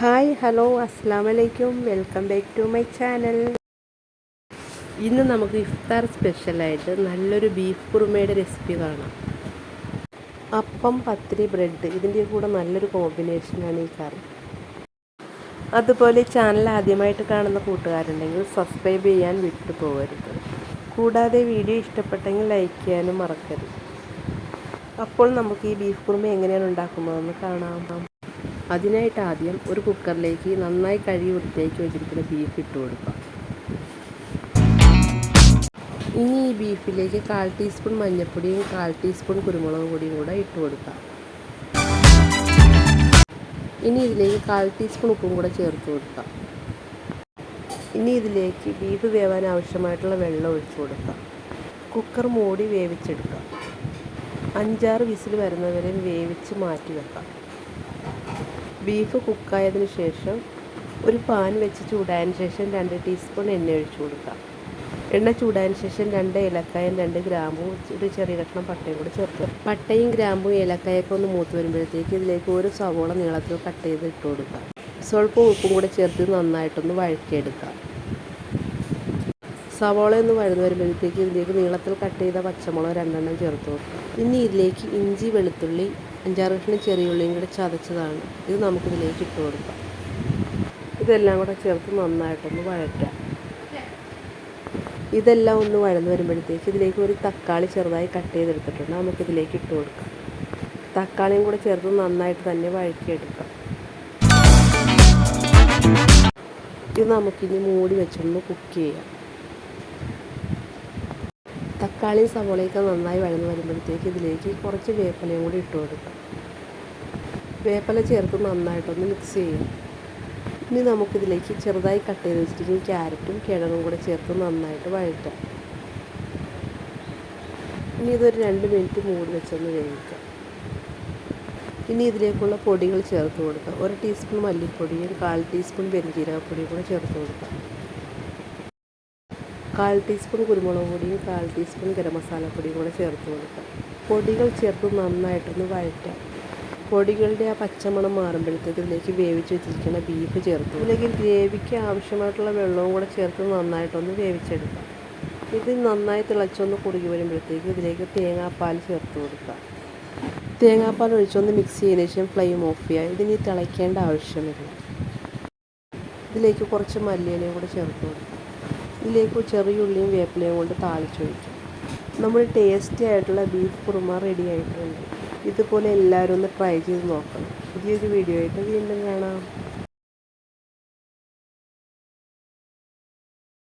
Hi hello അസ്സാമലൈക്കും, welcome back to my channel. ഇന്ന് നമുക്ക് ഇഫ്താർ സ്പെഷ്യലായിട്ട് നല്ലൊരു ബീഫ് കുറുമയുടെ റെസിപ്പി കാണാം. അപ്പം, പത്തിരി, ബ്രെഡ് ഇതിൻ്റെ കൂടെ നല്ലൊരു കോമ്പിനേഷനാണ് ഈ കറി. അതുപോലെ ചാനൽ ആദ്യമായിട്ട് കാണുന്ന കൂട്ടുകാരുണ്ടെങ്കിൽ സബ്സ്ക്രൈബ് ചെയ്യാൻ വിട്ടു പോകരുത്. കൂടാതെ വീഡിയോ ഇഷ്ടപ്പെട്ടെങ്കിൽ ലൈക്ക് ചെയ്യാനും മറക്കരുത്. അപ്പോൾ നമുക്ക് ഈ ബീഫ് കുറുമ എങ്ങനെയാണ് ഉണ്ടാക്കുന്നതെന്ന് കാണാം. അതിനായിട്ട് ആദ്യം ഒരു കുക്കറിലേക്ക് നന്നായി കഴുകി വൃത്തിയാക്കി വെച്ചിരിക്കുന്ന ബീഫ് ഇട്ട് കൊടുക്കാം. ഇനി ഈ ബീഫിലേക്ക് 1/4 ടീസ്പൂൺ മഞ്ഞൾപ്പൊടിയും 1/4 ടീസ്പൂൺ കുരുമുളക് പൊടിയും കൂടെ ഇട്ട് കൊടുക്കാം. ഇനി ഇതിലേക്ക് 1/4 ടീസ്പൂൺ ഉപ്പും കൂടെ ചേർത്ത് കൊടുക്കാം. ഇനി ഇതിലേക്ക് ബീഫ് വേവാൻ ആവശ്യമായിട്ടുള്ള വെള്ളം ഒഴിച്ചു കൊടുക്കാം. കുക്കർ മൂടി വേവിച്ചെടുക്കാം. 5-6 വിസിൽ വരുന്നവരെ വേവിച്ച് മാറ്റി വെക്കാം. ബീഫ് കുക്കായതിനു ശേഷം ഒരു പാൻ വെച്ച് ചൂടായതിനു ശേഷം 2 ടീസ്പൂൺ എണ്ണ ഒഴിച്ചു കൊടുക്കാം. എണ്ണ ചൂടായതിനു ശേഷം 2 ഏലക്കായും 2 ഗ്രാമ്പും ഒരു ചെറിയ കഷ്ണം പട്ടയും കൂടി ചേർക്കുക. പട്ടയും ഗ്രാമ്പും ഏലക്കായൊക്കെ ഒന്ന് മൂത്ത് വരുമ്പോഴത്തേക്ക് ഇതിലേക്ക് ഒരു സവോള നീളത്തിൽ കട്ട് ചെയ്ത് ഇട്ട് കൊടുക്കുക. സ്വല്പം ഉപ്പും കൂടെ ചേർത്ത് നന്നായിട്ടൊന്ന് വഴറ്റിയെടുക്കുക. സവോള ഒന്ന് വഴന്ന് വരുമ്പോഴത്തേക്ക് ഇതിലേക്ക് നീളത്തിൽ കട്ട് ചെയ്ത പച്ചമുളക് 2 ചേർത്ത് കൊടുക്കുക. ഇനി ഇതിലേക്ക് ഇഞ്ചി, വെളുത്തുള്ളി 5-6 കഷ്ണം ചെറിയ ഉള്ളിയും കൂടെ ചതച്ചതാണ്. ഇത് നമുക്കിതിലേക്ക് ഇട്ട് കൊടുക്കാം. ഇതെല്ലാം കൂടെ ചേർത്ത് നന്നായിട്ടൊന്ന് വഴറ്റാം. ഇതെല്ലാം ഒന്ന് വഴന്ന് വരുമ്പോഴത്തേക്ക് ഇതിലേക്ക് ഒരു തക്കാളി ചെറുതായി കട്ട് ചെയ്തെടുത്തിട്ടുണ്ട്, നമുക്കിതിലേക്ക് ഇട്ട് കൊടുക്കാം. തക്കാളിയും കൂടെ ചേർത്ത് നന്നായിട്ട് തന്നെ വഴറ്റിയെടുക്കാം. ഇത് നമുക്കിനി മൂടി വെച്ചൊന്ന് കുക്ക് ചെയ്യാം. തക്കാളിയും സവോളയൊക്കെ നന്നായി വഴന്ന് വരുമ്പോഴത്തേക്ക് ഇതിലേക്ക് കുറച്ച് വേപ്പിലയും കൂടി ഇട്ട് കൊടുക്കാം. വേപ്പില ചേർത്ത് നന്നായിട്ടൊന്ന് മിക്സ് ചെയ്യാം. ഇനി നമുക്കിതിലേക്ക് ചെറുതായി കട്ട് ചെയ്ത് വെച്ചിരിക്കുന്ന ക്യാരറ്റും കിഴങ്ങും കൂടെ ചേർത്ത് നന്നായിട്ട് വഴറ്റാം. ഇനി ഇതൊരു 2 മിനിറ്റ് മൂടി വെച്ചൊന്ന് വേവിക്കാം. ഇനി ഇതിലേക്കുള്ള പൊടികൾ ചേർത്ത് കൊടുക്കാം. 1 ടീസ്പൂൺ മല്ലിപ്പൊടിയും 1/4 ടീസ്പൂൺ പെരുംജീരകപ്പൊടിയും കൂടെ ചേർത്ത് കൊടുക്കാം. 1/4 ടീസ്പൂൺ കുരുമുളക് പൊടിയും 1/4 ടീസ്പൂൺ ഗരം മസാലപ്പൊടിയും കൂടെ ചേർത്ത് കൊടുക്കാം. പൊടികൾ ചേർത്ത് നന്നായിട്ടൊന്ന് വഴറ്റാം. പൊടികളുടെ ആ പച്ചമണം മാറുമ്പോഴത്തേക്ക് ഇതിലേക്ക് വേവിച്ച് വെച്ചിരിക്കുന്ന ബീഫ് ചേർത്ത് ഇതിലേക്ക് ഗ്രേവിക്ക് ആവശ്യമായിട്ടുള്ള വെള്ളവും കൂടെ ചേർത്ത് നന്നായിട്ടൊന്ന് വേവിച്ചെടുക്കാം. ഇത് നന്നായി തിളച്ചൊന്ന് കുറുകി വരുമ്പോഴത്തേക്ക് ഇതിലേക്ക് തേങ്ങാപ്പാൽ ചേർത്ത് കൊടുക്കാം. തേങ്ങാപ്പാൽ ഒഴിച്ചൊന്ന് മിക്സ് ചെയ്തതിന് ശേഷം ഫ്ലെയിം ഓഫ് ചെയ്യുക. ഇതിനി തിളയ്ക്കേണ്ട ആവശ്യമില്ല. ഇതിലേക്ക് കുറച്ച് മല്ലിയിലയും കൂടെ ചേർത്ത് കൊടുക്കാം. ഇതിലേക്ക് ചെറിയ ഉള്ളിയും വേപ്പിലയും കൊണ്ട് താളിച്ചൊഴിക്കാം. നമ്മൾ ടേസ്റ്റി ആയിട്ടുള്ള ബീഫ് കുറുമ റെഡി ആയിട്ടുണ്ട്. ഇതുപോലെ എല്ലാവരും ഒന്ന് ട്രൈ ചെയ്ത് നോക്കണം. പുതിയൊരു വീഡിയോ ആയിട്ട് വീണ്ടും കാണാം.